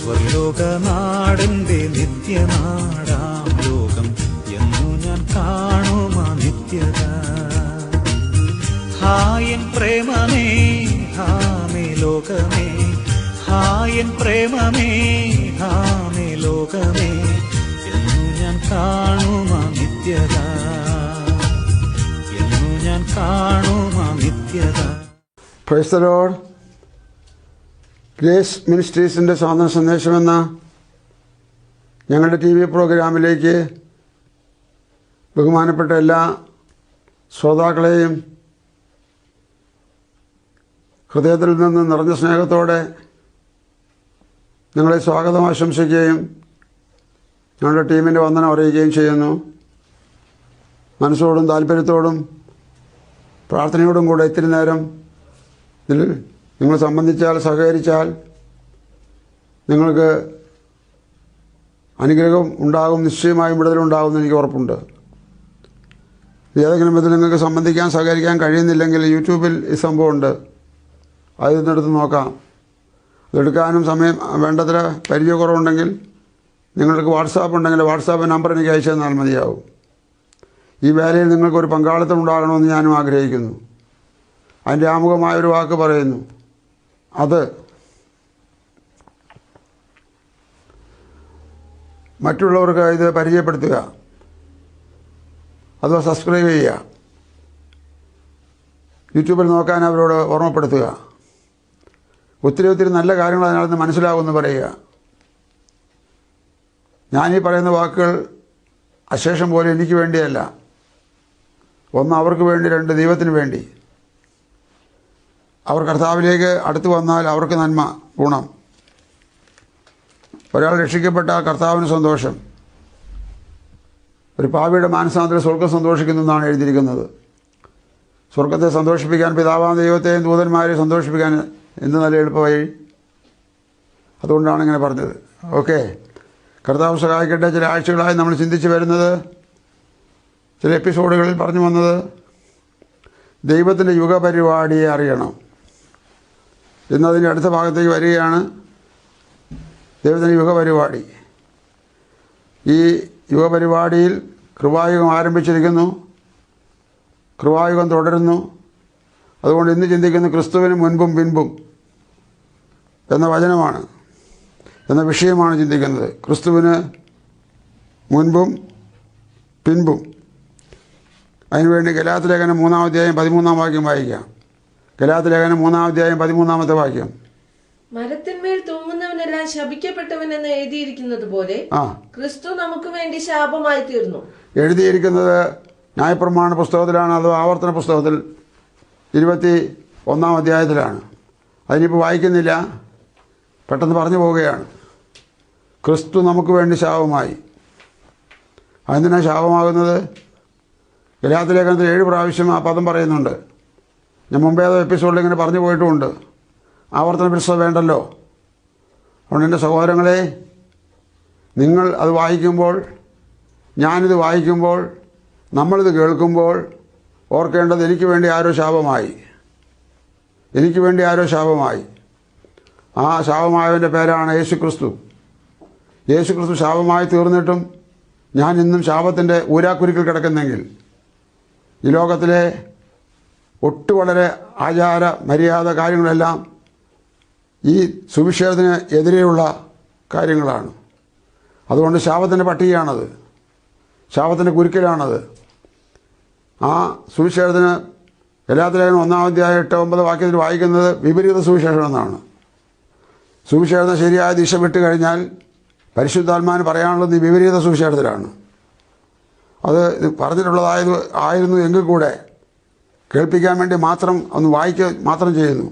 സ്വർലോകനാടന്റെ നിത്യനാടാം ലോകം എന്നു ഞാൻ കാണുമാ നിത്യത. ഹായൻ പ്രേമമേ ഹാമേ ലോകമേ, ഹായൻ പ്രേമമേ ഹാമേ ലോകമേ എന്നു ഞാൻ കാണുമാ നിത്യത, എന്നു ഞാൻ കാണുമാ നിത്യത. Praise the Lord. ഗ്രേസ് മിനിസ്ട്രീസിൻ്റെ സ്വാതന്ത്ര്യ സന്ദേശമെന്ന ഞങ്ങളുടെ TV പ്രോഗ്രാമിലേക്ക് ബഹുമാനപ്പെട്ട എല്ലാ ശ്രോതാക്കളെയും ഹൃദയത്തിൽ നിന്ന് നിറഞ്ഞ സ്നേഹത്തോടെ നിങ്ങളെ സ്വാഗതം ആശംസിക്കുകയും ഞങ്ങളുടെ ടീമിൻ്റെ വന്ദനം അറിയിക്കുകയും ചെയ്യുന്നു. മനസ്സോടും താല്പര്യത്തോടും പ്രാർത്ഥനയോടും കൂടെ ഇത്തിരി നേരം ഇതിൽ നിങ്ങൾ സംബന്ധിച്ചാൽ, സഹകരിച്ചാൽ നിങ്ങൾക്ക് അനുഗ്രഹം ഉണ്ടാകും, നിശ്ചയമായും വിടുതലുണ്ടാകുമെന്ന് എനിക്ക് ഉറപ്പുണ്ട്. ഏതെങ്കിലും വിധത്തിൽ നിങ്ങൾക്ക് സംബന്ധിക്കാൻ, സഹകരിക്കാൻ കഴിയുന്നില്ലെങ്കിൽ യൂട്യൂബിൽ ഈ സംഭവമുണ്ട്, അതിൽ നിന്നെടുത്ത് നോക്കാം. അതെടുക്കാനും സമയം വേണ്ടത്ര പരിചയക്കുറവുണ്ടെങ്കിൽ നിങ്ങൾക്ക് വാട്സാപ്പ് ഉണ്ടെങ്കിൽ വാട്സാപ്പ് നമ്പർ എനിക്ക് അയച്ചു തന്നാൽ മതിയാവും. ഈ വേലയിൽ നിങ്ങൾക്കൊരു പങ്കാളിത്തം ഉണ്ടാകണമെന്ന് ഞാനും ആഗ്രഹിക്കുന്നു. അതിൻ്റെ ആമുഖമായൊരു വാക്ക് പറയുന്നു, അത് മറ്റുള്ളവർക്ക് ഇത് പരിചയപ്പെടുത്തുക, അഥവാ സബ്സ്ക്രൈബ് ചെയ്യുക, യൂട്യൂബിൽ നോക്കാൻ അവരോട് ഓർമ്മപ്പെടുത്തുക. ഒത്തിരി നല്ല കാര്യങ്ങൾ അതിനകത്ത് മനസ്സിലാകുമെന്ന് പറയുക. ഞാനീ പറയുന്ന വാക്കുകൾ അശേഷം പോലെ എനിക്ക് വേണ്ടിയല്ല, ഒന്ന് അവർക്ക് വേണ്ടി, രണ്ട് ദൈവത്തിന് വേണ്ടി. അവർ കർത്താവിലേക്ക് അടുത്ത് വന്നാൽ അവർക്ക് നന്മ, ഗുണം. ഒരാൾ രക്ഷിക്കപ്പെട്ട കർത്താവിന് സന്തോഷം. ഒരു പാപിയുടെ മാനസാന്തരം സ്വർഗ്ഗം സന്തോഷിക്കുന്നു എന്നാണ് എഴുതിയിരിക്കുന്നത്. സ്വർഗ്ഗത്തെ സന്തോഷിപ്പിക്കാൻ പിതാവാം ദൈവത്തെയും ദൂതന്മാരെയും സന്തോഷിപ്പിക്കാൻ എന്ത് നല്ല എളുപ്പമായി. അതുകൊണ്ടാണ് ഇങ്ങനെ പറഞ്ഞത്. ഓക്കെ, കർത്താവ് സഹായിക്കട്ടെ. ചില ആഴ്ചകളായി നമ്മൾ ചിന്തിച്ച് വരുന്നത്, ചില എപ്പിസോഡുകളിൽ പറഞ്ഞു വന്നത്, ദൈവത്തിൻ്റെ യുഗപരിപാടിയെ അറിയണം. ഇന്നതിൻ്റെ അടുത്ത ഭാഗത്തേക്ക് വരികയാണ്. ദൈവത്തിൻ്റെ യുഗപരിപാടി. ഈ യുഗപരിപാടിയിൽ കൃപായുഗം ആരംഭിച്ചിരിക്കുന്നു, കൃപായുഗം തുടരുന്നു. അതുകൊണ്ട് ഇന്ന് ചിന്തിക്കുന്ന ക്രിസ്തുവിന് മുൻപും പിൻപും എന്ന വചനമാണ്, എന്ന വിഷയമാണ് ചിന്തിക്കുന്നത്. ക്രിസ്തുവിന് മുൻപും പിൻപും. അതിനുവേണ്ടി ഗലാത്യ ലേഖനം 3-ാം അധ്യായം 13-ാം വാക്യം വായിക്കാം. ഗലാത്യ ലേഖനം 3-ാം അധ്യായം 13-ാമത്തെ വാക്യം. മരത്തിന്മേൽ തൂങ്ങുന്നവനെല്ലാം ശപിക്കപ്പെട്ടവനെന്ന് എഴുതിയിരിക്കുന്നത് പോലെ ക്രിസ്തു നമുക്ക് വേണ്ടി ശാപമായി തീർന്നു. എഴുതിയിരിക്കുന്നത് ന്യായപ്രമാണ പുസ്തകത്തിലാണ്, അതോ ആവർത്തന പുസ്തകത്തിൽ 21-ാം അധ്യായത്തിലാണ്. അതിനിപ്പോൾ വായിക്കുന്നില്ല, പെട്ടെന്ന് പറഞ്ഞു പോവുകയാണ്. ക്രിസ്തു നമുക്ക് വേണ്ടി ശാപമായി. അതെന്തിനാണ് ശാപമാകുന്നത്? ഗലാത്യ ലേഖനത്തിൽ 7 പ്രാവശ്യം ആ പദം പറയുന്നുണ്ട്. ഞാൻ മുമ്പേ ഏതോ എപ്പിസോഡിൽ ഇങ്ങനെ പറഞ്ഞു പോയിട്ടുമുണ്ട്. ആവർത്തന പുസ്തകം വേണ്ടല്ലോ. അതുകൊണ്ട് എൻ്റെ സഹോദരങ്ങളെ, നിങ്ങൾ അത് വായിക്കുമ്പോൾ, ഞാനിത് വായിക്കുമ്പോൾ, നമ്മളിത് കേൾക്കുമ്പോൾ ഓർക്കേണ്ടത്, എനിക്ക് വേണ്ടി ആരോ ശാപമായി, എനിക്ക് വേണ്ടി ആരോ ശാപമായി. ആ ശാപമായവൻ്റെ പേരാണ് യേശുക്രിസ്തു. യേശുക്രിസ്തു ശാപമായി തീർന്നിട്ടും ഞാൻ ഇന്നും ശാപത്തിൻ്റെ ഊരാക്കുരുക്കിൽ കിടക്കുന്നെങ്കിൽ, ഈ ലോകത്തിലെ വളരെ ആചാര മര്യാദ കാര്യങ്ങളെല്ലാം ഈ സുവിശേഷത്തിന് എതിരെയുള്ള കാര്യങ്ങളാണ്. അതുകൊണ്ട് ശാപത്തിൻ്റെ പട്ടികയാണത്, ശാപത്തിൻ്റെ കുരുക്കിലാണത്. ആ സുവിശേഷത്തിന് ഗലാത്യ ലേഖനം 1-ാം അധ്യായം 8-9 വാക്യത്തിൽ വായിക്കുന്നത് വിപരീത സുവിശേഷം എന്നാണ്. സുവിശേഷത്തിന് ശരിയായ ദിശ വിട്ട് കഴിഞ്ഞാൽ പരിശുദ്ധാത്മാവിന് പറയാനുള്ളത് ഈ വിപരീത സുവിശേഷത്തിലാണ്. അത് ആയിരുന്നു എങ്കിൽ കൂടെ കേൾപ്പിക്കാൻ വേണ്ടി മാത്രം ഒന്ന് മാത്രം ചെയ്യുന്നു,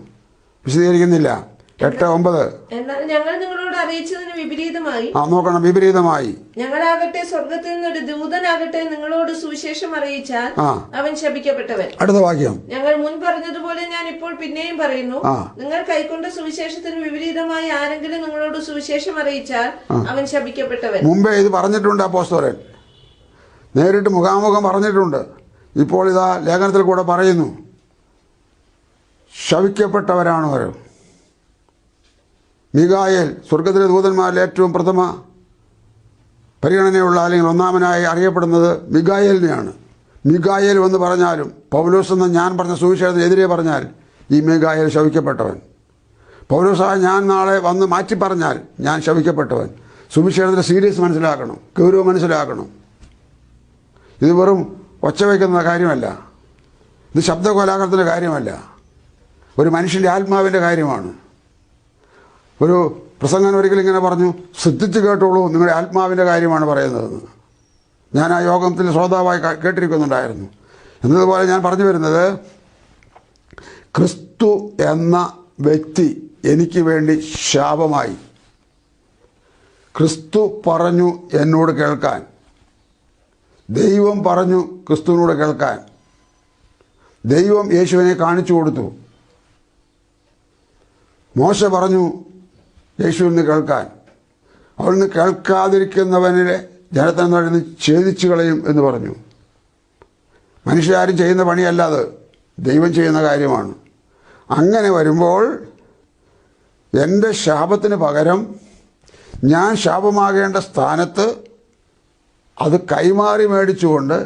വിശദീകരിക്കുന്നില്ല. 8-9 എന്നാൽ ഞങ്ങൾ നിങ്ങളോട് അറിയിച്ചതിന് വിപരീതമായി, നോക്കണം, വിപരീതമായി ഞങ്ങളാകട്ടെ സ്വർഗത്തിൽ നിന്നൊരു ദൂതനാകട്ടെ നിങ്ങളോട് സുവിശേഷം അറിയിച്ചാൽ അവൻ ശപിക്കപ്പെട്ടവൻ. അടുത്ത വാക്യം. ഞങ്ങൾ മുൻ പറഞ്ഞതുപോലെ ഞാൻ ഇപ്പോൾ പിന്നെയും പറയുന്നു, നിങ്ങൾ കൈക്കൊണ്ട സുവിശേഷത്തിന് വിപരീതമായി ആരെങ്കിലും നിങ്ങളോട് സുവിശേഷം അറിയിച്ചാൽ അവൻ ശപിക്കപ്പെട്ടവൻ. മുമ്പേ ഇത് പറഞ്ഞിട്ടുണ്ട് അപ്പോസ്തലൻ, നേരിട്ട് മുഖാമുഖം പറഞ്ഞിട്ടുണ്ട്. ഇപ്പോൾ ഇതാ ലേഖനത്തിൽ കൂടെ പറയുന്നു, ശപിക്കപ്പെട്ടവരാണ് അവർ. മിഖായേൽ സ്വർഗത്തിലെ ദൂതന്മാരിൽ ഏറ്റവും പ്രഥമ പരിഗണനയുള്ള അല്ലെങ്കിൽ ഒന്നാമനായി അറിയപ്പെടുന്നത് മിഖായേലിനെയാണ്. മിഖായേൽ എന്ന് പറഞ്ഞാലും പൗലോസ് എന്ന് ഞാൻ പറഞ്ഞ സുവിശേഷത്തിനെതിരെ പറഞ്ഞാൽ ഈ മിഖായേൽ ശപിക്കപ്പെട്ടവൻ. പൗലോസായ ഞാൻ നാളെ വന്ന് മാറ്റി പറഞ്ഞാൽ ഞാൻ ശപിക്കപ്പെട്ടവൻ. സുവിശേഷത്തിൻ്റെ സീരിയസ് മനസ്സിലാക്കണം, ഗൗരവം മനസ്സിലാക്കണം. ഇത് വെറും ഒച്ച വയ്ക്കുന്ന കാര്യമല്ല, ഇത് ശബ്ദകോലാഹലത്തിൻ്റെ കാര്യമല്ല, ഒരു മനുഷ്യൻ്റെ ആത്മാവിൻ്റെ കാര്യമാണ്. ഒരു പ്രസംഗൻ ഒരിക്കലും ഇങ്ങനെ പറഞ്ഞു, ശ്രദ്ധിച്ച് കേട്ടോളൂ, നിങ്ങളുടെ ആത്മാവിൻ്റെ കാര്യമാണ് പറയുന്നതെന്ന്. ഞാൻ ആ യോഗത്തിൽ ശ്രോതാവായി കേട്ടിരിക്കുന്നുണ്ടായിരുന്നു. എന്നതുപോലെ ഞാൻ പറഞ്ഞു വരുന്നത്, ക്രിസ്തു എന്ന വ്യക്തി എനിക്ക് വേണ്ടി ശാപമായി. ക്രിസ്തു പറഞ്ഞു എന്നോട് കേൾക്കാൻ, ദൈവം പറഞ്ഞു ക്രിസ്തുവിനോട് കേൾക്കാൻ. ദൈവം യേശുവിനെ കാണിച്ചു കൊടുത്തു. മോശ പറഞ്ഞു യേശുവിന് കേൾക്കാൻ. അവിടുന്ന് കേൾക്കാതിരിക്കുന്നവനെ ജനത്തെ നടന്ന് ഛേദിച്ചു കളയും എന്ന് പറഞ്ഞു. മനുഷ്യരാരും ചെയ്യുന്ന പണിയല്ല അത്, ദൈവം ചെയ്യുന്ന കാര്യമാണ്. അങ്ങനെ വരുമ്പോൾ എൻ്റെ ശാപത്തിന് പകരം ഞാൻ ശാപമാകേണ്ട സ്ഥാനത്ത് അത് കൈമാറി മേടിച്ചുകൊണ്ട്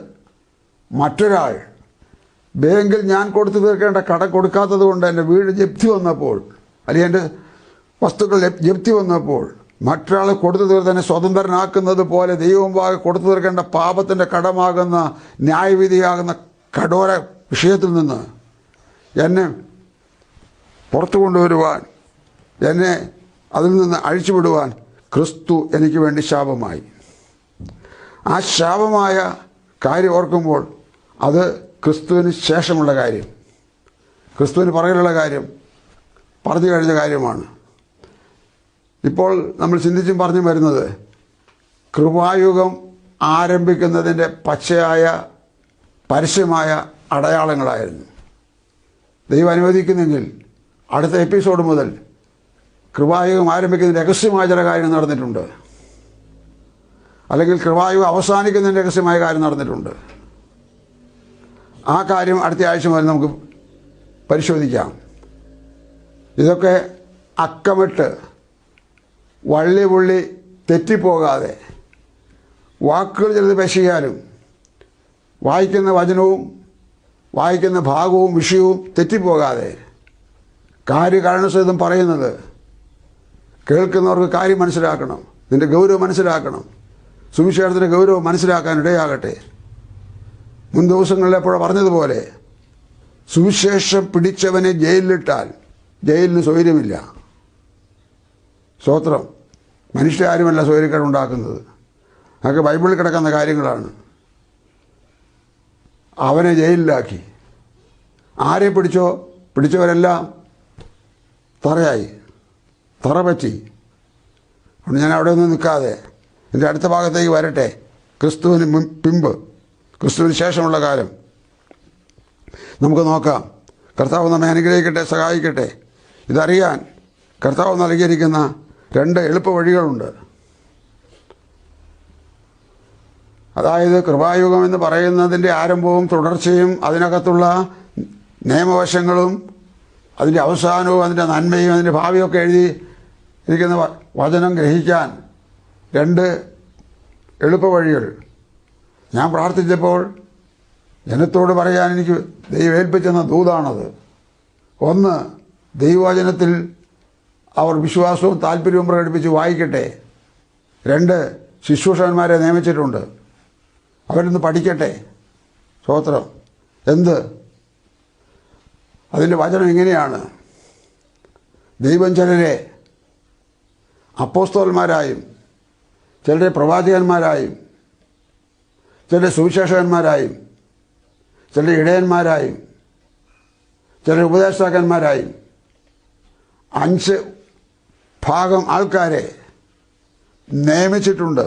മറ്റൊരാൾ ബാങ്കിൽ ഞാൻ കൊടുത്തു തീർക്കേണ്ട കടം കൊടുക്കാത്തത് കൊണ്ട് എൻ്റെ വീട് ജപ്തി വന്നപ്പോൾ, അല്ലെങ്കിൽ എൻ്റെ വസ്തുക്കൾ ജപ്തി വന്നപ്പോൾ മറ്റൊരാൾ കൊടുത്തു തീർത്ത് തന്നെ സ്വതന്ത്രനാക്കുന്നത് പോലെ ദൈവമുമ്പാകെ കൊടുത്തു തീർക്കേണ്ട പാപത്തിൻ്റെ കടമാകുന്ന ന്യായവിധിയാകുന്ന കഠോര വിഷയത്തിൽ നിന്ന് എന്നെ പുറത്തു കൊണ്ടുവരുവാൻ, എന്നെ അതിൽ നിന്ന് അഴിച്ചുവിടുവാൻ ക്രിസ്തു എനിക്ക് വേണ്ടി ശാപമായി. ആ ശാപമായ കാര്യം ഓർക്കുമ്പോൾ അത് ക്രിസ്തുവിന് ശേഷമുള്ള കാര്യം, ക്രിസ്തുവിന് പുറകിലുള്ള കാര്യം പറഞ്ഞു കഴിഞ്ഞ കാര്യമാണ്. ഇപ്പോൾ നമ്മൾ ചിന്തിച്ചും പറഞ്ഞു വരുന്നത് കൃപായുഗം ആരംഭിക്കുന്നതിൻ്റെ പച്ചയായ പരസ്യമായ അടയാളങ്ങളായിരുന്നു. ദൈവം അനുവദിക്കുന്നെങ്കിൽ അടുത്ത എപ്പിസോഡ് മുതൽ കൃപായുഗം ആരംഭിക്കുന്നതിന് രഹസ്യമായ ചില കാര്യം നടന്നിട്ടുണ്ട്, അല്ലെങ്കിൽ കൃപായുഗം അവസാനിക്കുന്നതിന് രഹസ്യമായ കാര്യം നടന്നിട്ടുണ്ട്. ആ കാര്യം അടുത്ത ആഴ്ച മുതൽ നമുക്ക് പരിശോധിക്കാം. ഇതൊക്കെ അക്കമിട്ട് വള്ളി പുള്ളി തെറ്റിപ്പോകാതെ, വാക്കുകൾ ചിലത് പെശിയാലും വായിക്കുന്ന വചനവും വായിക്കുന്ന ഭാഗവും വിഷയവും തെറ്റിപ്പോകാതെ കാര്യകാരണസഹിതം പറയുന്നത് കേൾക്കുന്നവർക്ക് കാര്യം മനസ്സിലാക്കണം, ഇതിൻ്റെ ഗൗരവം മനസ്സിലാക്കണം, സുവിശേഷത്തിൻ്റെ ഗൗരവം മനസ്സിലാക്കാൻ ഇടയാകട്ടെ. മുൻ ദിവസങ്ങളിൽ എപ്പോഴും പറഞ്ഞതുപോലെ സുവിശേഷം പിടിച്ചവനെ ജയിലിലിട്ടാൽ ജയിലിന് സ്വൈര്യമില്ല. സ്തോത്രം. മനുഷ്യരാരുമല്ല സ്വൈര്യക്കേടുണ്ടാക്കുന്നത്, അതൊക്കെ ബൈബിളിൽ കിടക്കുന്ന കാര്യങ്ങളാണ്. അവനെ ജയിലിലാക്കി. ആരെ പിടിച്ചോ പിടിച്ചവരെല്ലാം തറയായി, തറ പറ്റി. അതുകൊണ്ട് ഞാൻ അവിടെ ഒന്നും നിൽക്കാതെ എൻ്റെ അടുത്ത ഭാഗത്തേക്ക് വരട്ടെ. ക്രിസ്തുവിന് പിമ്പ്, ക്രിസ്തുവിന് ശേഷമുള്ള കാലം നമുക്ക് നോക്കാം. കർത്താവ് നമ്മെ അനുഗ്രഹിക്കട്ടെ, സഹായിക്കട്ടെ. ഇതറിയാൻ കർത്താവ് നൽകിയിരിക്കുന്ന 2 എളുപ്പ വഴികളുണ്ട്. അതായത് കൃപായുഗം എന്ന് പറയുന്നതിൻ്റെ ആരംഭവും തുടർച്ചയും അതിനകത്തുള്ള നിയമവശങ്ങളും അതിൻ്റെ അവസാനവും അതിൻ്റെ നന്മയും അതിൻ്റെ ഭാവിയൊക്കെ എഴുതി ഇരിക്കുന്ന വചനം ഗ്രഹിക്കാൻ 2 എളുപ്പ വഴികൾ. ഞാൻ പ്രാർത്ഥിച്ചപ്പോൾ ജനത്തോട് പറയാൻ എനിക്ക് ദൈവം ഏൽപ്പിച്ചെന്ന ദൂതാണത്. 1, ദൈവവചനത്തിൽ അവർ വിശ്വാസവും താല്പര്യവും പ്രകടിപ്പിച്ച് വായിക്കട്ടെ. 2, ശുശ്രൂഷകന്മാരെ നിയമിച്ചിട്ടുണ്ട്, അവരൊന്ന് പഠിക്കട്ടെ. സ്തോത്രം. എന്ത്? അതിൻ്റെ വചനം ഇങ്ങനെയാണ്: ദൈവം ചിലരെ അപ്പോസ്തലന്മാരായും ചിലരെ പ്രവാചകന്മാരായും ചിലരെ സുവിശേഷകന്മാരായും ചിലരെ ഇടയന്മാരായും ചിലരെ ഉപദേഷ്ടാക്കന്മാരായും 5 ഭാഗം ആൾക്കാരെ നിയമിച്ചിട്ടുണ്ട്.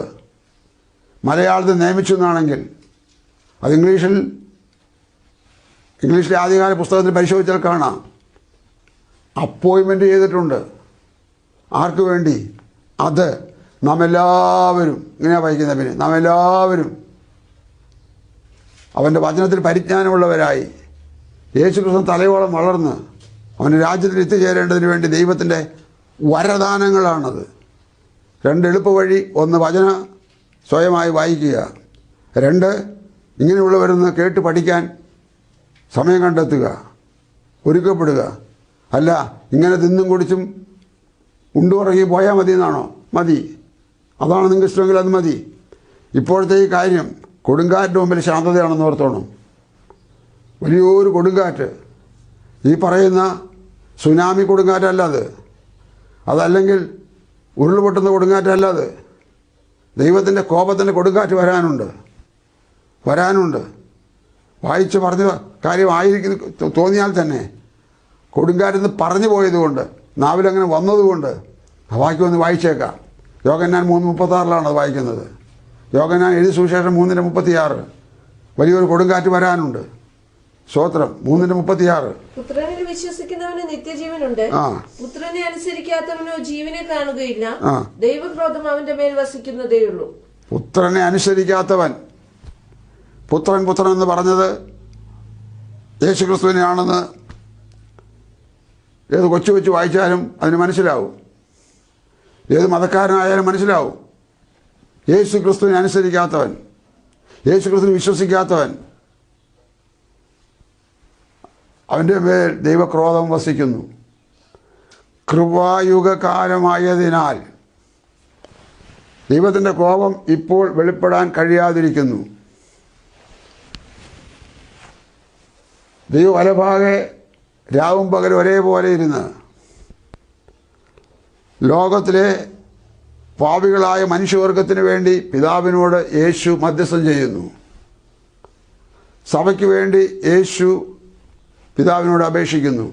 മലയാളത്തിൽ നിയമിച്ചു എന്നാണെങ്കിൽ അത് ഇംഗ്ലീഷിലെ ആദ്യകാല പുസ്തകത്തിൽ പരിശോധിച്ചാൽ കാണാം. അപ്പോയിൻമെൻ്റ് ചെയ്തിട്ടുണ്ട്. ആർക്ക് വേണ്ടി? അത് നാം എല്ലാവരും, ഇങ്ങനെയാണ് വായിക്കുന്ന, പിന്നെ നാം എല്ലാവരും അവൻ്റെ വചനത്തിൽ പരിജ്ഞാനമുള്ളവരായി യേശുക്രിസ്തു തലയോളം വളർന്ന് അവൻ്റെ രാജ്യത്തിൽ എത്തിച്ചേരേണ്ടതിന് വേണ്ടി ദൈവത്തിൻ്റെ വരദാനങ്ങളാണത്. 2 എളുപ്പവഴി: 1 വചന സ്വയമായി വായിക്കുക, 2 ഇങ്ങനെയുള്ളവരെന്ന് കേട്ട് പഠിക്കാൻ സമയം കണ്ടെത്തുക, ഒരുക്കപ്പെടുക. അല്ല ഇങ്ങനെ തിന്നും കുടിച്ചും ഉണ്ടുറങ്ങി പോയാൽ മതി എന്നാണോ? മതി, അതാണ് നിങ്ങൾക്ക് ഇഷ്ടമെങ്കിൽ അത് മതി. ഇപ്പോഴത്തെ ഈ കാര്യം കൊടുങ്കാറ്റിന് മുമ്പിൽ ശാന്തതയാണെന്ന് ഓർത്തോണം. വലിയൊരു കൊടുങ്കാറ്റ്, ഈ പറയുന്ന സുനാമി കൊടുങ്കാറ്റല്ല അത്, അതല്ലെങ്കിൽ ഉരുൾപൊട്ടുന്ന കൊടുങ്കാറ്റല്ല അത്. ദൈവത്തിൻ്റെ കോപത്തിൻ്റെ കൊടുങ്കാറ്റ് വരാനുണ്ട്. വായിച്ച് പറഞ്ഞ കാര്യമായിരിക്കും തോന്നിയാൽ തന്നെ കൊടുങ്കാറ്റെന്ന് പറഞ്ഞു പോയതുകൊണ്ട്, നാവിലങ്ങനെ വന്നതുകൊണ്ട് ആ വാക്യം ഒന്ന് വായിച്ചേക്കാം. യോഹന്നാൻ 3:36 അത് വായിക്കുന്നത്. യോഹന്നാൻ എഴുതിയ സുവിശേഷം 3:36. വലിയൊരു കൊടുങ്കാറ്റ് വരാനുണ്ട്. സ്തോത്രം. 3:36. പുത്രനിൽ വിശ്വസിക്കുന്നവന് നിത്യജീവനുണ്ട്, പുത്രനെ അനുസരിക്കാത്തവനോ ജീവനെ കാണുകയില്ല, ദൈവക്രോധം അവന്റെ മേൽ വസിക്കുന്നതേയുള്ളൂ. പുത്രനെ അനുസരിക്കാത്തവൻ, പുത്രൻ എന്ന് പറഞ്ഞത് യേശുക്രിസ്തുവിനെയാണെന്ന് ഏത് കൊച്ചു വായിച്ചാലും അതിന് മനസ്സിലാവും, ഏത് മതക്കാരനായാലും മനസ്സിലാവും. യേശുക്രിസ്തുവിനെ അനുസരിക്കാത്തവൻ, യേശുക്രിസ്തുവിനെ വിശ്വസിക്കാത്തവൻ, അവൻ്റെ മേൽ ദൈവക്രോധം വസിക്കുന്നു. കൃപായുഗകാലമായതിനാൽ ദൈവത്തിൻ്റെ കോപം ഇപ്പോൾ വെളിപ്പെടാൻ കഴിയാതിരിക്കുന്നു. ദൈവം വലഭാഗെ രാവും പകലും ഒരേപോലെ ഇരുന്ന് ലോകത്തിലെ പാപികളായ മനുഷ്യവർഗത്തിന് വേണ്ടി പിതാവിനോട് യേശു മധ്യസ്ഥം ചെയ്യുന്നു. സഭയ്ക്ക് വേണ്ടി യേശു പിതാവിനോട് അപേക്ഷിക്കുന്നു.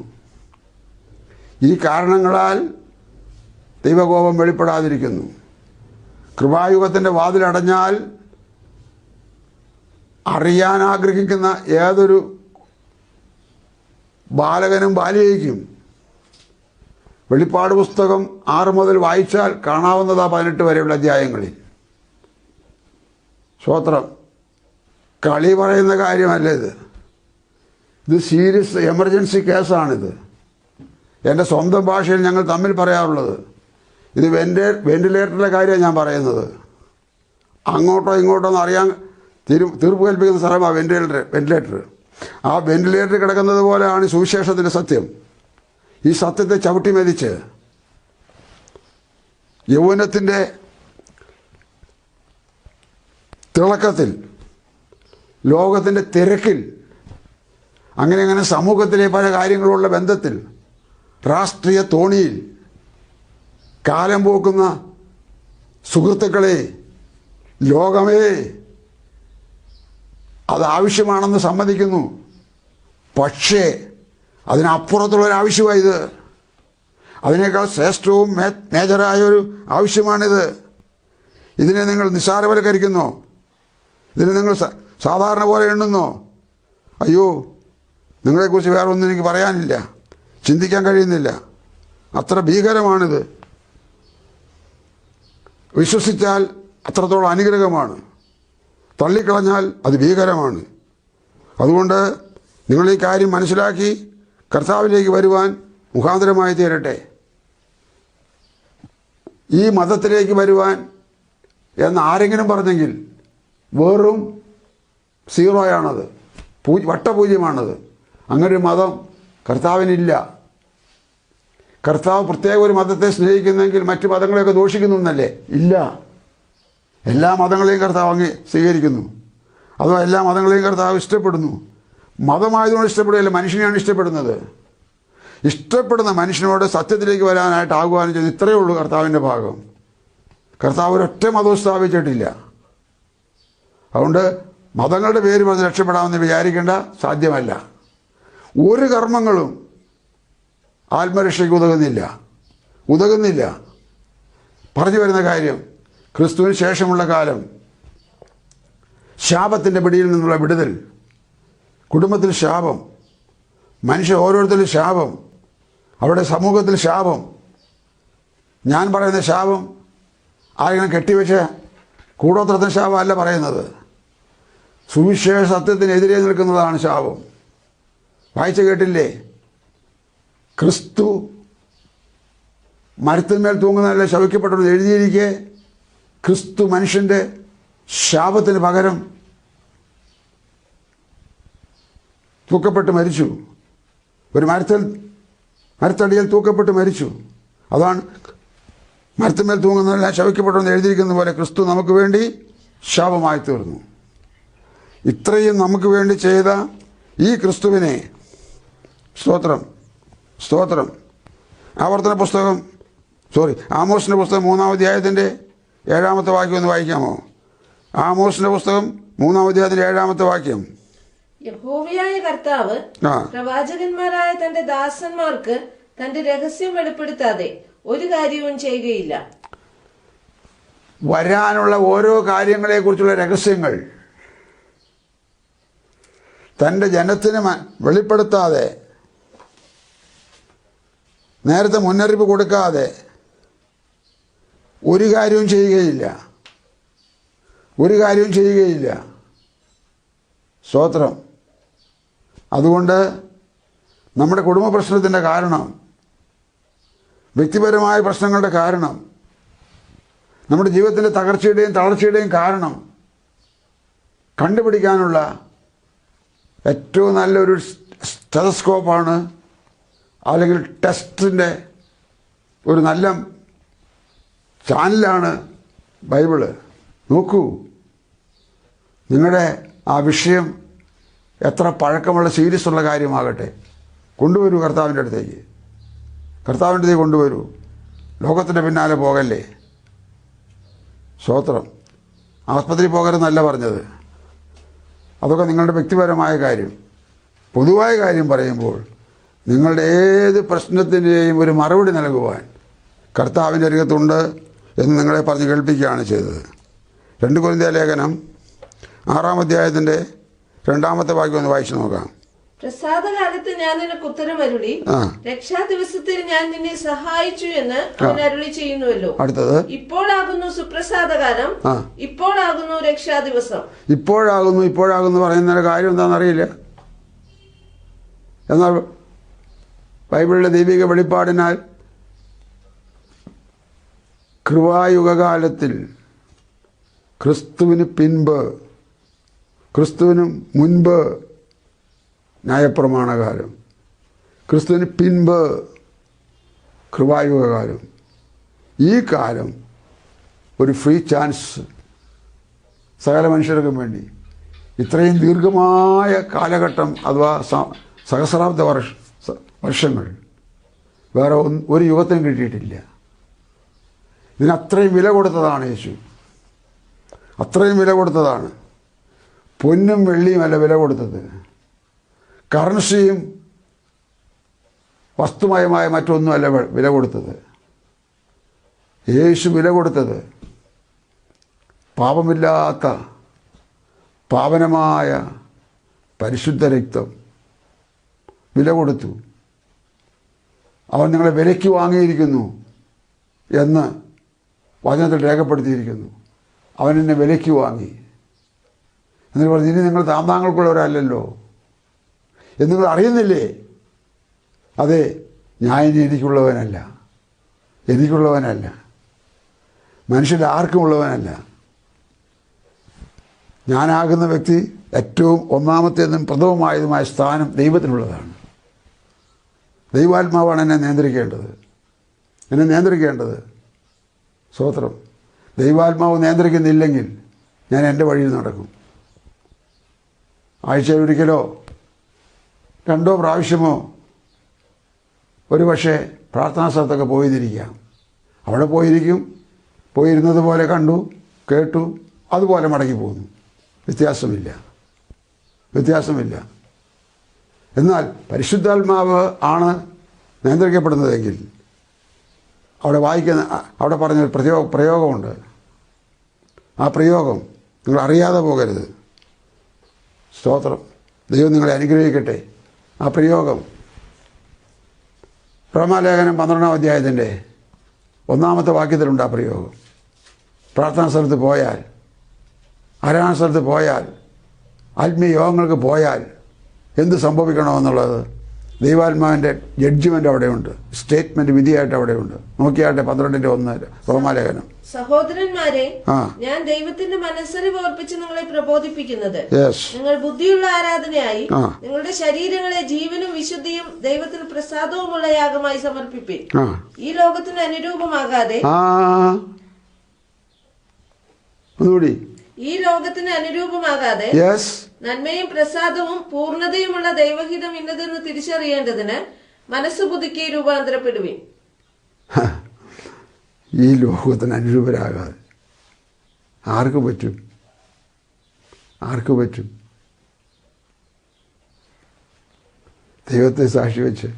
ഈ കാരണങ്ങളാൽ ദൈവകോപം വെളിപ്പെടാതിരിക്കുന്നു. കൃപായുഗത്തിൻ്റെ വാതിലടഞ്ഞാൽ അറിയാൻ ആഗ്രഹിക്കുന്ന ഏതൊരു ബാലകനും ബാലികയ്ക്കും വെളിപ്പാട് പുസ്തകം 6 മുതൽ വായിച്ചാൽ കാണാവുന്നതാ 18 വരെയുള്ള അധ്യായങ്ങളിൽ. സ്തോത്രം. കളി പറയുന്ന കാര്യമല്ല ഇത് സീരിയസ് എമർജൻസി കേസാണിത്. എൻ്റെ സ്വന്തം ഭാഷയിൽ ഞങ്ങൾ തമ്മിൽ പറയാറുള്ളത്, ഇത് വെന്റിലേറ്ററിൻ്റെ കാര്യമാണ് ഞാൻ പറയുന്നത്. അങ്ങോട്ടോ ഇങ്ങോട്ടോ എന്ന് അറിയാൻ തീർപ്പ് കൽപ്പിക്കുന്ന സ്ഥലമാണ് വെന്റിലേറ്റർ. ആ വെന്റിലേറ്ററിൽ കിടക്കുന്നത് പോലെയാണ് സുവിശേഷത്തിൻ്റെ സത്യം. ഈ സത്യത്തെ ചവിട്ടി മെതിച്ച് യൗവനത്തിൻ്റെ തിളക്കത്തിൽ, ലോകത്തിൻ്റെ തിരക്കിൽ, അങ്ങനെ സമൂഹത്തിലെ പല കാര്യങ്ങളുള്ള ബന്ധത്തിൽ, രാഷ്ട്രീയ തോണിയിൽ കാലം പോക്കുന്ന സുഹൃത്തുക്കളെ, ലോകമേ അത് ആവശ്യമാണെന്ന് സമ്മതിക്കുന്നു. പക്ഷേ അതിനപ്പുറത്തുള്ളൊരാവശ്യമായത്, അതിനേക്കാൾ ശ്രേഷ്ഠവും മേജറായൊരു ആവശ്യമാണിത്. ഇതിനെ നിങ്ങൾ നിസ്സാരവൽക്കരിക്കുന്നോ? ഇതിനെ നിങ്ങൾ സാധാരണ പോലെ എണ്ണുന്നോ? അയ്യോ, നിങ്ങളെക്കുറിച്ച് വേറെ ഒന്നും എനിക്ക് പറയാനില്ല, ചിന്തിക്കാൻ കഴിയുന്നില്ല, അത്ര ഭീകരമാണിത്. വിശ്വസിച്ചാൽ അത്രത്തോളം അനുഗ്രഹമാണ്, തള്ളിക്കളഞ്ഞാൽ അത് ഭീകരമാണ്. അതുകൊണ്ട് നിങ്ങൾ ഈ കാര്യം മനസ്സിലാക്കി കർത്താവിലേക്ക് വരുവാൻ മുഖാന്തരമായി തീരട്ടെ. ഈ മതത്തിലേക്ക് വരുവാൻ എന്ന് ആരെങ്കിലും പറഞ്ഞെങ്കിൽ വെറും സീറോയാണത്, വട്ടപൂജ്യമാണത്. അങ്ങനൊരു മതം കർത്താവിനില്ല. കർത്താവ് പ്രത്യേക ഒരു മതത്തെ സ്നേഹിക്കുന്നെങ്കിൽ മറ്റു മതങ്ങളെയൊക്കെ ദോഷിക്കുന്നു എന്നല്ലേ? ഇല്ല. എല്ലാ മതങ്ങളെയും കർത്താവ് സ്വീകരിക്കുന്നു, അഥവാ എല്ലാ മതങ്ങളെയും കർത്താവ് ഇഷ്ടപ്പെടുന്നു. മതമായതുകൊണ്ട് ഇഷ്ടപ്പെടുകയല്ല, മനുഷ്യനെയാണ് ഇഷ്ടപ്പെടുന്നത്. ഇഷ്ടപ്പെടുന്ന മനുഷ്യനോട് സത്യത്തിലേക്ക് വരാനായിട്ട് ആഹ്വാനം ചെയ്ത് ഇത്രയേ ഉള്ളൂ കർത്താവിൻ്റെ ഭാഗം. കർത്താവ് ഒരൊറ്റ മതവും സ്ഥാപിച്ചിട്ടില്ല. അതുകൊണ്ട് മതങ്ങളുടെ പേര് പറഞ്ഞ് രക്ഷപ്പെടാമെന്ന് വിചാരിക്കേണ്ട, സാധ്യമല്ല. ഒരു കർമ്മങ്ങളും ആത്മരക്ഷയ്ക്ക് ഉതകുന്നില്ല. പറഞ്ഞു വരുന്ന കാര്യം, ക്രിസ്തുവിന് ശേഷമുള്ള കാലം, ശാപത്തിൻ്റെ പിടിയിൽ നിന്നുള്ള വിടുതൽ, കുടുംബത്തിൽ ശാപം, മനുഷ്യ ഓരോരുത്തരും ശാപം, അവിടെ സമൂഹത്തിൽ ശാപം. ഞാൻ പറയുന്ന ശാപം ആരെങ്കിലും കെട്ടിവെച്ച കൂടോത്രത്തിന് ശാപമല്ല പറയുന്നത്, സുവിശേഷ സത്യത്തിനെതിരെ നിൽക്കുന്നതാണ് ശാപം. വായിച്ചു കേട്ടില്ലേ? ക്രിസ്തു മരത്തിന്മേൽ തൂങ്ങുന്നതല്ല ശപിക്കപ്പെട്ടവൻ എഴുതിയിരിക്കെ ക്രിസ്തു മനുഷ്യൻ്റെ ശാപത്തിന് പകരം തൂക്കപ്പെട്ട് മരിച്ചു. ഒരു മരത്തടിയിൽ തൂക്കപ്പെട്ട് മരിച്ചു. അതാണ് മരത്തിന്മേൽ തൂങ്ങുന്നതെല്ലാം ശപിക്കപ്പെട്ടവൻ എഴുതിയിരിക്കുന്ന പോലെ ക്രിസ്തു നമുക്ക് വേണ്ടി ശാപമായി തീർന്നു. ഇത്രയും നമുക്ക് വേണ്ടി ചെയ്ത ഈ ക്രിസ്തുവിനെ സ്തോത്രം സ്തോത്രം. ആമോസിൻ്റെ പുസ്തകം 3-ാം അധ്യായത്തിൻ്റെ 7-ാമത്തെ വാക്യം ഒന്ന് വായിക്കാമോ? ആമോസിൻ്റെ പുസ്തകം 3-ാം അധ്യായത്തിൻ്റെ 7-ാമത്തെ വാക്യം. യഹോവയായ കർത്താവ് പ്രവാചകന്മാരായ തന്റെ ദാസന്മാർക്ക് തന്റെ രഹസ്യം വെളിപ്പെടുത്താതെ ഒരു കാര്യവും ചെയ്യുകയില്ല. വരാനുള്ള ഓരോ കാര്യങ്ങളെക്കുറിച്ചുള്ള രഹസ്യങ്ങൾ തൻ്റെ ജനത്തിന് വെളിപ്പെടുത്താതെ, നേരത്തെ മുന്നറിയിപ്പ് കൊടുക്കാതെ ഒരു കാര്യവും ചെയ്യുകയില്ല. സ്തോത്രം. അതുകൊണ്ട് നമ്മുടെ കുടുംബ പ്രശ്നത്തിൻ്റെ കാരണം, വ്യക്തിപരമായ പ്രശ്നങ്ങളുടെ കാരണം, നമ്മുടെ ജീവിതത്തിൻ്റെ തകർച്ചയുടെയും തളർച്ചയുടെയും കാരണം കണ്ടുപിടിക്കാനുള്ള ഏറ്റവും നല്ലൊരു സ്റ്റെതസ്കോപ്പാണ്, അല്ലെങ്കിൽ ടെസ്റ്റിൻ്റെ ഒരു നല്ല ചാനലാണ് ബൈബിള്. നോക്കൂ, നിങ്ങളുടെ ആ വിഷയം എത്ര പഴക്കമുള്ള സീരിയസ് ഉള്ള കാര്യമാകട്ടെ, കൊണ്ടുവരൂ കർത്താവിൻ്റെ അടുത്തേക്ക് കൊണ്ടുവരൂ. ലോകത്തിൻ്റെ പിന്നാലെ പോകല്ലേ. സ്തോത്രം. ആസ്പത്രി പോകരുതെന്നല്ല പറഞ്ഞത്. അതൊക്കെ നിങ്ങളുടെ വ്യക്തിപരമായ കാര്യം. പൊതുവായ കാര്യം പറയുമ്പോൾ നിങ്ങളുടെ ഏത് പ്രശ്നത്തിൻ്റെയും ഒരു മറുപടി നൽകുവാൻ കർത്താവിൻ്റെ അരികത്തുണ്ട് എന്ന് നിങ്ങളെ പറഞ്ഞ് കേൾപ്പിക്കുകയാണ് ചെയ്തത്. 2 കൊരിന്ത്യർ ലേഖനം 6-ാം അധ്യായത്തിൻ്റെ 2-ാമത്തെ വാക്യം ഒന്ന് വായിച്ചു നോക്കാം. പ്രസാദകാലത്ത് ഞാൻ നിനക്ക് ഉത്തരമരുളി, രക്ഷാ ദിവസത്തിൽ ഞാൻ നിന്നെ സഹായിച്ചു എന്ന് അവൻ അരുളി ചെയ്യുന്നുവല്ലോ. അടുത്തത്, ഇപ്പോഴാകുന്നു സുപ്രസാദകാലം, ഇപ്പോഴാകുന്നു രക്ഷാ ദിവസം. ഇപ്പോഴാകുന്നു പറയുന്ന കാര്യം എന്താണെന്നറിയില്ല. എന്നാൽ ബൈബിളിലെ ദൈവിക വെളിപ്പാടിനാൽ കൃപായുഗകാലത്തിൽ ക്രിസ്തുവിന് മുൻപ് ന്യായപ്രമാണകാലം, ക്രിസ്തുവിന് പിൻപ് കൃപായുഗകാലം. ഈ കാലം ഒരു ഫ്രീ ചാൻസ് സകല മനുഷ്യർക്കും വേണ്ടി. ഇത്രയും ദീർഘമായ കാലഘട്ടം അഥവാ സഹസ്രാബ്ദ വർഷങ്ങൾ വേറെ ഒരു യുഗത്തിനും കിട്ടിയിട്ടില്ല. ഇതിനത്രയും വില കൊടുത്തതാണ് യേശു. അത്രയും വില കൊടുത്തതാണ്. പൊന്നും വെള്ളിയുമല്ല വില കൊടുത്തത്, കറൻസിയും വസ്തുമയമായ മറ്റൊന്നുമല്ല വില കൊടുത്തത്. യേശു വില കൊടുത്തത് പാപമില്ലാത്ത പാവനമായ പരിശുദ്ധ രക്തം വില കൊടുത്തു. അവൻ നിങ്ങളെ വിലയ്ക്ക് വാങ്ങിയിരിക്കുന്നു എന്ന് വചനത്തിൽ രേഖപ്പെടുത്തിയിരിക്കുന്നു. അവൻ എന്നെ വിലയ്ക്ക് വാങ്ങി. എന്നിട്ട് പറഞ്ഞു, ഇനി നിങ്ങൾ താന്താങ്ങൾക്കുള്ളവരല്ലല്ലോ എന്ന് നിങ്ങൾ അറിയുന്നില്ലേ? അതെ, ഞാൻ ഇനി എനിക്കുള്ളവനല്ല, മനുഷ്യൻ്റെ ആർക്കും ഉള്ളവനല്ല. ഞാനാകുന്ന വ്യക്തി ഏറ്റവും ഒന്നാമത്തേതും പ്രഥമമായതുമായ സ്ഥാനം ദൈവത്തിനുള്ളതാണ്. ദൈവാത്മാവാണ് എന്നെ നിയന്ത്രിക്കേണ്ടത്. സ്തോത്രം. ദൈവാത്മാവ് നിയന്ത്രിക്കുന്നില്ലെങ്കിൽ ഞാൻ എൻ്റെ വഴിയിൽ നടക്കും. ആഴ്ചയിൽ ഒരിക്കലോ 2 പ്രാവശ്യമോ ഒരു പക്ഷേ പ്രാർത്ഥനാ സ്ഥലത്തൊക്കെ പോയിരിക്കാം. അവിടെ പോയിരുന്നത് പോലെ കണ്ടു, കേട്ടു, അതുപോലെ മടങ്ങി പോകുന്നു. വ്യത്യാസമില്ല. എന്നാൽ പരിശുദ്ധാത്മാവ് ആണ് നിയന്ത്രിക്കപ്പെടുന്നതെങ്കിൽ അവിടെ പറഞ്ഞൊരു പ്രയോഗമുണ്ട്. ആ പ്രയോഗം നിങ്ങൾ അറിയാതെ പോകരുത്. സ്തോത്രം. ദൈവം നിങ്ങളെ അനുഗ്രഹിക്കട്ടെ. ആ പ്രയോഗം റോമാലേഖനം 12-ാം അധ്യായത്തിൻ്റെ 1-ാമത്തെ വാക്യത്തിലുണ്ട്. ആ പ്രയോഗം പ്രാർത്ഥനാ സ്ഥലത്ത് പോയാൽ, ആരാധനാ സ്ഥലത്ത് പോയാൽ, ആത്മീയ യോഗങ്ങൾക്ക് പോയാൽ എന്ത് സംഭവിക്കണമെന്നുള്ളത് ദൈവാത്മാവിൻ്റെ ജഡ്ജ്മെൻ്റ് അവിടെയുണ്ട്, സ്റ്റേറ്റ്മെൻറ്റ് വിധിയായിട്ട് അവിടെയുണ്ട്. നോക്കിയാട്ടെ 12:1 റോമാലേഖനം. സഹോദരന്മാരെ, ആ ഞാൻ ദൈവത്തിന്റെ മനസ്സറിവ് ഓർപ്പിച്ച് നിങ്ങളെ പ്രബോധിപ്പിക്കുന്നത്, യെസ് നിങ്ങൾ ബുദ്ധിയുള്ള ആരാധനയായി ആ നിങ്ങളുടെ ശരീരങ്ങളെ ജീവനും വിശുദ്ധിയും ദൈവത്തിന് പ്രസാദവുമുള്ള യാഗമായി സമർപ്പിപ്പീൻ. ആ ഈ ലോകത്തിന് അനുരൂപമാകാതെ ആ ഒന്നുകൂടി. ഈ ലോകത്തിന് അനുരൂപമാകാതെ യെസ് നന്മയും പ്രസാദവും പൂർണ്ണതയുമുള്ള ദൈവഹിതം ഇന്നതെന്ന് തിരിച്ചറിയേണ്ടതിന് മനസ്സ് പുതുക്കി രൂപാന്തരപ്പെടുവിൻ. ഈ ലോകത്തിന് അനുരൂപരാകാതെ ആർക്ക് പറ്റും? ആർക്ക് പറ്റും? ദൈവത്തെ സാക്ഷി വെച്ച്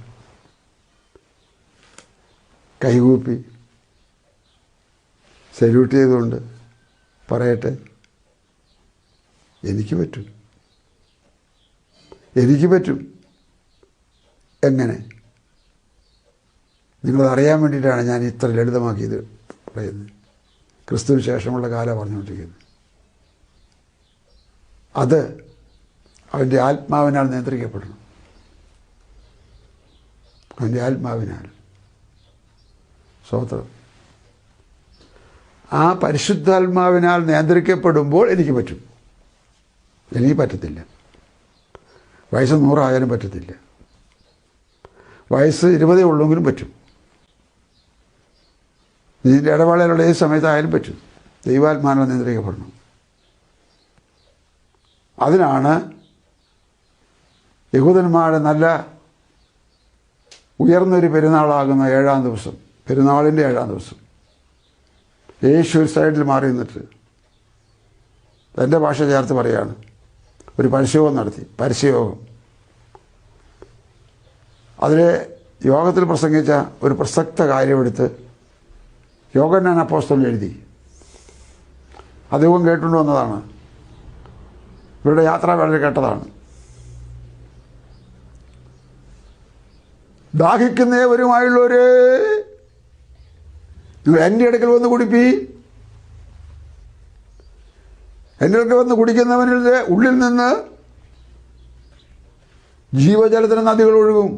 കൈകൂപ്പി സല്യൂട്ട് ചെയ്തുകൊണ്ട് പറയട്ടെ, എനിക്ക് പറ്റും, എനിക്ക് പറ്റും. എങ്ങനെ? നിങ്ങളറിയാൻ വേണ്ടിയിട്ടാണ് ഞാൻ ഇത്ര ലളിതമാക്കിയത് പറയുന്നത്. ക്രിസ്തുവിന് ശേഷമുള്ള കാലം പറഞ്ഞുകൊണ്ടിരിക്കുന്നത്. അത് അവൻ്റെ ആത്മാവിനാൽ നിയന്ത്രിക്കപ്പെടണം. അവൻ്റെ ആത്മാവിനാൽ. സ്തോത്രം. ആ പരിശുദ്ധാത്മാവിനാൽ നിയന്ത്രിക്കപ്പെടുമ്പോൾ എനിക്ക് പറ്റും. എനിക്ക് പറ്റത്തില്ല. വയസ്സ് 100 ആയാലും പറ്റത്തില്ല. വയസ്സ് 20 ഉള്ളെങ്കിലും പറ്റും. ഇതിൻ്റെ ഇടവേളയിലുള്ള ഏത് സമയത്തായാലും പറ്റും. ദൈവാത്മാവിനാൽ നിയന്ത്രിക്കപ്പെടണം. അതിനാണ് യഹൂദന്മാരുടെ നല്ല ഉയർന്നൊരു പെരുന്നാളാകുന്ന 7-ാം ദിവസം, പെരുന്നാളിൻ്റെ 7-ാം ദിവസം യേശു ഒരു സൈഡിൽ മാറി നിന്നിട്ട് എൻ്റെ ഭാഷ ചേർത്ത് പറയാണ്, ഒരു പരസ്യയോഗം നടത്തി. പരസ്യയോഗം. അതിൽ യോഗത്തിൽ പ്രസംഗിച്ച ഒരു പ്രസക്ത കാര്യമെടുത്ത് യോഹന്നാൻ അപ്പോസ്തലൻ എഴുതി. അദ്ദേഹം കേട്ടുകൊണ്ട് വന്നതാണ്. ഇവരുടെ യാത്ര വളരെ കേട്ടതാണ്. ദാഹിക്കുന്നവരുമായുള്ളവരെ, നിങ്ങൾ എൻ്റെ അടുക്കൽ വന്ന് കുടിപ്പി. എൻ്റെ അടുക്കൽ വന്ന് കുടിക്കുന്നവരുടെ ഉള്ളിൽ നിന്ന് ജീവജലത്തിന് നദികൾ ഒഴുകും.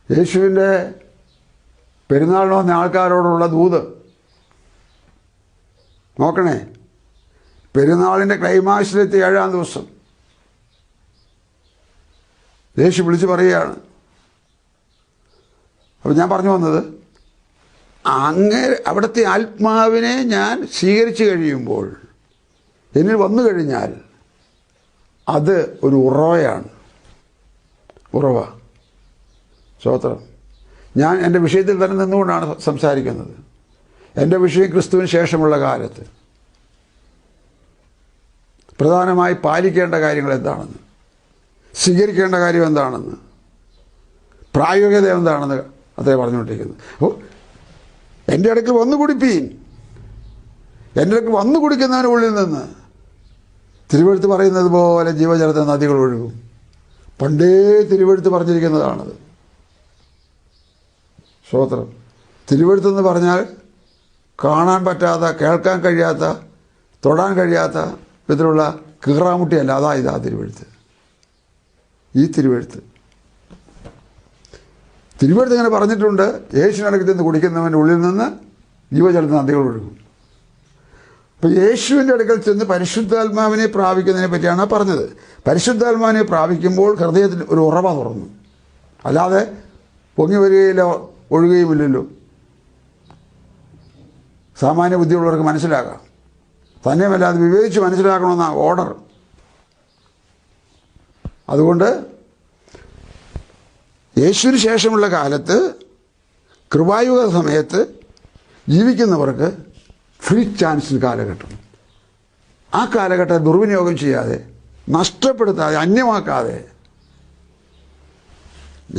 യേശുവിൻ്റെ പെരുന്നാളിന് വന്ന ആൾക്കാരോടുള്ള ദൂത് നോക്കണേ. പെരുന്നാളിൻ്റെ ക്ലൈമാക്സിലെത്തി 7-ാം ദിവസം യേശു വിളിച്ച് പറയുകയാണ്. അപ്പോൾ ഞാൻ പറഞ്ഞു വന്നത്, അവിടുത്തെ ആത്മാവിനെ ഞാൻ സ്വീകരിച്ചു കഴിയുമ്പോൾ, എന്നിൽ വന്നു കഴിഞ്ഞാൽ അത് ഒരു ഉറവയാണ്. ഉറവ. സ്തോത്രം. ഞാൻ എൻ്റെ വിഷയത്തിൽ തന്നെ നിന്നുകൊണ്ടാണ് സംസാരിക്കുന്നത്. എൻ്റെ വിഷയം ക്രിസ്തുവിന് ശേഷമുള്ള കാലത്ത് പ്രധാനമായി പാലിക്കേണ്ട കാര്യങ്ങൾ എന്താണെന്ന്, സ്വീകരിക്കേണ്ട കാര്യം എന്താണെന്ന്, പ്രായോഗികത എന്താണെന്ന് അദ്ദേഹം പറഞ്ഞുകൊണ്ടിരിക്കുന്നത്. അപ്പോൾ എൻ്റെ അടുക്കൽ വന്നു കുടിപ്പീൻ. എൻ്റെ അടുക്കൽ വന്നു കുടിക്കുന്നതിന് ഉള്ളിൽ നിന്ന് തിരുവെഴുത്ത് പറയുന്നത് പോലെ ജീവജലത്തെ നദികൾ ഒഴുകും. പണ്ടേ തിരുവെഴുത്ത് പറഞ്ഞിരിക്കുന്നതാണത്. സ്തോത്രം. തിരുവെഴുത്തെന്ന് പറഞ്ഞാൽ കാണാൻ പറ്റാത്ത, കേൾക്കാൻ കഴിയാത്ത, തൊടാൻ കഴിയാത്ത വിധത്തിലുള്ള കീറാമുട്ടിയല്ല. ഇതാ തിരുവെഴുത്ത്. ഈ തിരുവെഴുത്ത് ഇങ്ങനെ പറഞ്ഞിട്ടുണ്ട്. യേശുവിനടുക്കൽ നിന്ന് കുടിക്കുന്നവൻ്റെ ഉള്ളിൽ നിന്ന് ജീവജലത്തിന് നദികൾ ഒഴുകും. അപ്പോൾ യേശുവിൻ്റെ അടുക്കൽ ചെന്ന് പരിശുദ്ധാത്മാവിനെ പ്രാപിക്കുന്നതിനെ പറ്റിയാണ് പറഞ്ഞത്. പരിശുദ്ധാത്മാവിനെ പ്രാപിക്കുമ്പോൾ ഹൃദയത്തിൽ ഒരു ഉറവ തുറന്നു. അല്ലാതെ പൊങ്ങി വരികയില്ല, ഒഴുകുകയുമില്ലല്ലോ. സാമാന്യ ബുദ്ധിയുള്ളവർക്ക് മനസ്സിലാക്കാം. തന്നെയുമല്ലാതെ വിവേചിച്ച് മനസ്സിലാക്കണമെന്നാണ് ഓർഡർ. അതുകൊണ്ട് യേശുവിന് ശേഷമുള്ള കാലത്ത്, കൃപായുഗ സമയത്ത് ജീവിക്കുന്നവർക്ക് ഫ്രീ ചാൻസ് കാലഘട്ടം. ആ കാലഘട്ടം ദുർവിനിയോഗം ചെയ്യാതെ, നഷ്ടപ്പെടുത്താതെ, അന്യമാക്കാതെ,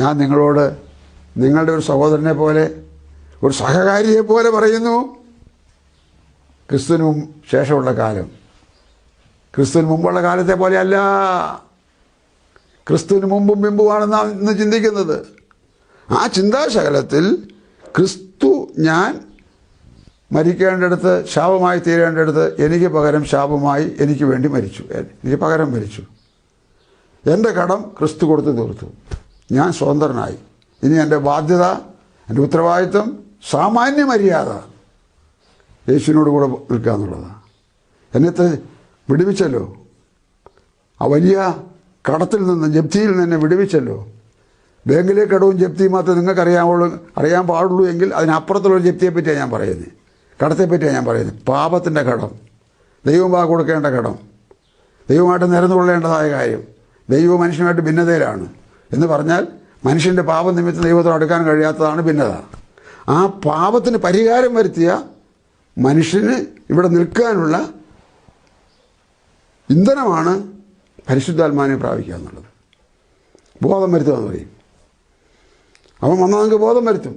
ഞാൻ നിങ്ങളോട് നിങ്ങളുടെ ഒരു സഹോദരനെ പോലെ, ഒരു സഹകാരിയെ പോലെ പറയുന്നു. ക്രിസ്തുവിന് ശേഷമുള്ള കാലം ക്രിസ്തുവിന് മുമ്പുള്ള കാലത്തെ പോലെയല്ല. ക്രിസ്തുവിന് മുമ്പും ബിംബുമാണ് നാം ഇന്ന് ചിന്തിക്കുന്നത്. ആ ചിന്താശകലത്തിൽ ക്രിസ്തു ഞാൻ മരിക്കേണ്ടടുത്ത്, ശാപമായി തീരേണ്ടടുത്ത് എനിക്ക് പകരം ശാപമായി എനിക്ക് വേണ്ടി മരിച്ചു, എനിക്ക് പകരം മരിച്ചു. എൻ്റെ കടം ക്രിസ്തു കൊടുത്ത് തീർത്തു. ഞാൻ സ്വതന്ത്രനായി. ഇനി എൻ്റെ ബാധ്യത, എൻ്റെ ഉത്തരവാദിത്വം, സാമാന്യ മര്യാദ യേശുവിനോട് കൂടെ നിൽക്കുക എന്നുള്ളതാണ്. എന്നത്തെ വിടുവിച്ചല്ലോ. ആ വലിയ കടത്തിൽ നിന്ന്, ജപ്തിയിൽ നിന്ന് എന്നെ വിടുവിച്ചല്ലോ. ബാങ്കിലെ കടവും ജപ്തിയും മാത്രമേ നിങ്ങൾക്ക് അറിയാൻ പാടുള്ളൂ എങ്കിൽ അതിനപ്പുറത്തുള്ള ജപ്തിയെപ്പറ്റിയാണ് ഞാൻ പറയുന്നത്. കടത്തെപ്പറ്റിയാണ് ഞാൻ പറയുന്നത്. പാപത്തിൻ്റെ കടം, ദൈവം കൊടുക്കേണ്ട കടം, ദൈവമായിട്ട് നിരന്നുകൊള്ളേണ്ടതായ കാര്യം. ദൈവവും മനുഷ്യനുമായിട്ട് ഭിന്നതയിലാണ് എന്ന് പറഞ്ഞാൽ മനുഷ്യൻ്റെ പാപം നിമിത്തം ദൈവത്തോട് അടുക്കാൻ കഴിയാത്തതാണ് ഭിന്നത. ആ പാപത്തിന് പരിഹാരം വരുത്തിയ മനുഷ്യന് ഇവിടെ നിൽക്കാനുള്ള ഇന്ധനമാണ് പരിശുദ്ധാത്മാവിനെ പ്രാപിക്കുക എന്നുള്ളത്. ബോധം വരുത്തുക എന്ന് പറയും. അവൻ വന്നാൽ നമുക്ക് ബോധം വരുത്തും.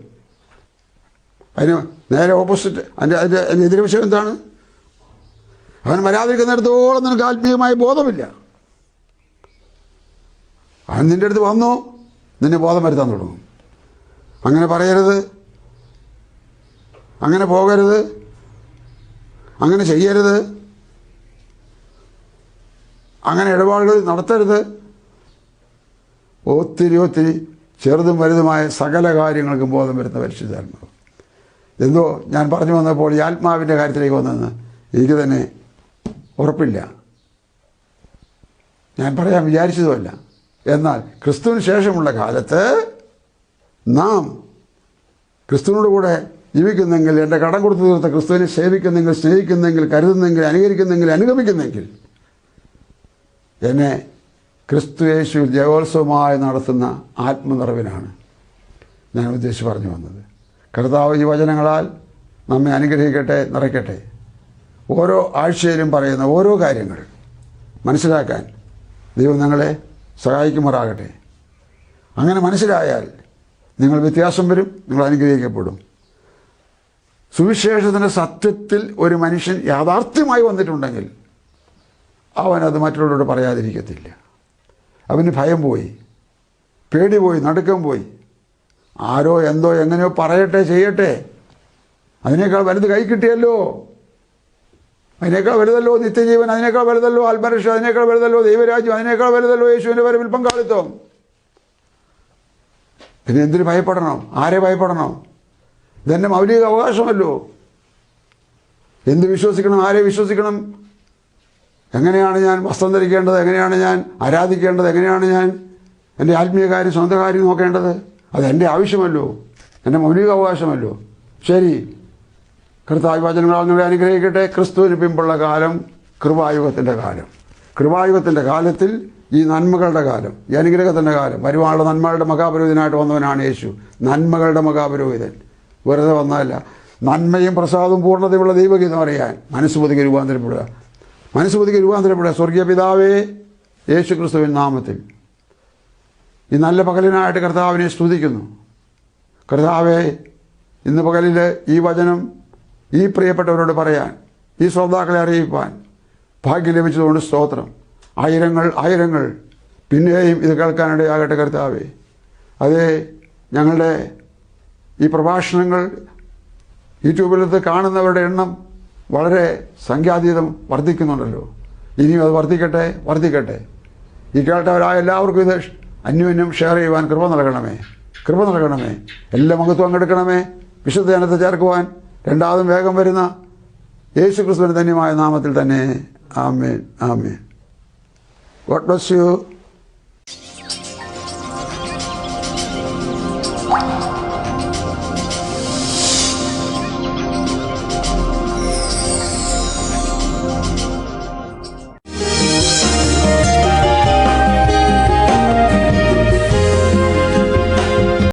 അതിന് നേരെ ഓപ്പോസിറ്റ്, അതിൻ്റെ എതിർവശം എന്താണ്? അവൻ വരാതിരിക്കുന്നിടത്തോളം നിനക്ക് ആത്മീയമായ ബോധമില്ല. അവൻ നിൻ്റെ അടുത്ത് വന്നു, നിന്നെ ബോധം വരുത്താൻ തുടങ്ങും. അങ്ങനെ പറയരുത്, അങ്ങനെ പോകരുത്, അങ്ങനെ ചെയ്യരുത്, അങ്ങനെ ഇടപാടുകൾ നടത്തരുത്. ഒത്തിരി ചെറുതും വലുതുമായ സകല കാര്യങ്ങൾക്കും ബോധം വരുന്ന പരിശുദ്ധാത്മാവ്. എന്തോ ഞാൻ പറഞ്ഞു വന്നപ്പോൾ ഈ ആത്മാവിൻ്റെ കാര്യത്തിലേക്ക് വന്നെന്ന് എനിക്ക് തന്നെ ഉറപ്പില്ല. ഞാൻ പറയാൻ വിചാരിച്ചതുമല്ല. എന്നാൽ ക്രിസ്തുവിന് ശേഷമുള്ള കാലത്ത് നാം ക്രിസ്തുവിനോട് കൂടെ ജീവിക്കുന്നെങ്കിൽ, എൻ്റെ കടം കൊടുത്തു തീർത്ത ക്രിസ്തുവിനെ സേവിക്കുന്നെങ്കിൽ, സ്നേഹിക്കുന്നെങ്കിൽ, കരുതുന്നെങ്കിൽ, അനുകരിക്കുന്നെങ്കിൽ, അനുഗമിക്കുന്നെങ്കിൽ എന്നെ ക്രിസ്തു യേശു ജയോത്സവമായി നടത്തുന്ന ആത്മനിറവിനാണ് ഞാൻ ഉദ്ദേശിച്ച് പറഞ്ഞു വന്നത്. കർത്താവ് ഈ വചനങ്ങളാൽ നമ്മെ അനുഗ്രഹിക്കട്ടെ, നിറയ്ക്കട്ടെ. ഓരോ ആഴ്ചയിലും പറയുന്ന ഓരോ കാര്യങ്ങൾ മനസ്സിലാക്കാൻ ദൈവം ഞങ്ങളെ സഹായിക്കുമാറാകട്ടെ. അങ്ങനെ മനസ്സിലായാൽ നിങ്ങൾ വ്യത്യാസം വരും, നിങ്ങൾ അനുഗ്രഹിക്കപ്പെടും. സുവിശേഷത്തിൻ്റെ സത്യത്തിൽ ഒരു മനുഷ്യൻ യാഥാർത്ഥ്യമായി വന്നിട്ടുണ്ടെങ്കിൽ അവനത് മറ്റുള്ളവരോട് പറയാതിരിക്കത്തില്ല. അവന് ഭയം പോയി, പേടി പോയി, നടുക്കം പോയി. ആരോ എന്തോ എങ്ങനെയോ പറയട്ടെ, ചെയ്യട്ടെ, അതിനേക്കാൾ വലുത് കൈ കിട്ടിയല്ലോ, അതിനേക്കാൾ വലുതല്ലോ നിത്യജീവൻ, അതിനേക്കാൾ വലുതല്ലോ ആത്മരക്ഷ, അതിനേക്കാൾ വലുതല്ലോ ദൈവരാജ്യം, അതിനേക്കാൾ വലുതല്ലോ യേശുവിൻ്റെ വരവിൽ പങ്കാളിത്തം. പിന്നെ എന്തിന് ഭയപ്പെടണം? ആരെ ഭയപ്പെടണം? ഇതെൻ്റെ മൗലിക അവകാശമല്ലോ. എന്ത് വിശ്വസിക്കണം? ആരെ വിശ്വസിക്കണം? എങ്ങനെയാണ് ഞാൻ വസ്ത്രം ധരിക്കേണ്ടത്? എങ്ങനെയാണ് ഞാൻ ആരാധിക്കേണ്ടത്? എങ്ങനെയാണ് ഞാൻ എൻ്റെ ആത്മീയ കാര്യം, സ്വന്തം കാര്യം നോക്കേണ്ടത്? അതെൻ്റെ ആവശ്യമല്ലോ, എൻ്റെ മൗലിക അവകാശമല്ലോ. ശരി, കർത്താവ് വചനങ്ങളാൽ നിങ്ങളെ അനുഗ്രഹിക്കട്ടെ. ക്രിസ്തുവിന് പിമ്പുള്ള കാലം കൃപായുഗത്തിൻ്റെ കാലം. കൃപായുഗത്തിൻ്റെ കാലത്തിൽ ഈ നന്മകളുടെ കാലം, ഈ അനുഗ്രഹത്തിൻ്റെ കാലം, വരുവാനുള്ള നന്മകളുടെ മഹാപുരോഹിതനായിട്ട് വന്നവനാണ് യേശു. നന്മകളുടെ മഹാപുരോഹിതൻ വെറുതെ വന്നതല്ല. നന്മയും പ്രസാദവും പൂർണ്ണതയുള്ള ദൈവഗീതം അറിയാൻ മനസ്സ് പുതുക്കി രൂപാന്തരപ്പെടുക. മനസ്സ് പുതുക്കി രൂപാന്തരപ്പെടുക. സ്വർഗീയ പിതാവേ, യേശു ക്രിസ്തുവിൻ നാമത്തിൽ ഈ നല്ല പകലിനായിട്ട് കർത്താവിനെ സ്തുതിക്കുന്നു. കർത്താവേ, ഇന്ന് പകലിൽ ഈ വചനം ഈ പ്രിയപ്പെട്ടവരോട് പറയാൻ, ഈ ശ്രോതാക്കളെ അറിയിപ്പാൻ ഭാഗ്യം ലഭിച്ചതുകൊണ്ട് സ്തോത്രം. ആയിരങ്ങൾ പിന്നെയും ഇത് കേൾക്കാനിടയാകട്ടെ കർത്താവേ. അതേ, ഞങ്ങളുടെ ഈ പ്രഭാഷണങ്ങൾ യൂട്യൂബിലത്ത് കാണുന്നവരുടെ എണ്ണം വളരെ സംഖ്യാതീതം വർദ്ധിക്കുന്നുണ്ടല്ലോ. ഇനിയും അത് വർദ്ധിക്കട്ടെ. ഈ കേട്ടവരായ എല്ലാവർക്കും ഇത് അന്യോന്യം ഷെയർ ചെയ്യുവാൻ കൃപ നൽകണമേ. എല്ലാ മഹത്വം പങ്കെടുക്കണമേ. വിശുദ്ധ ജനത്തെ ചേർക്കുവാൻ രണ്ടാമതും വേഗം വരുന്ന യേശു ക്രിസ്തുവിൻ്റെ ധന്യമായ നാമത്തിൽ തന്നെ. ആമേൻ. God bless U.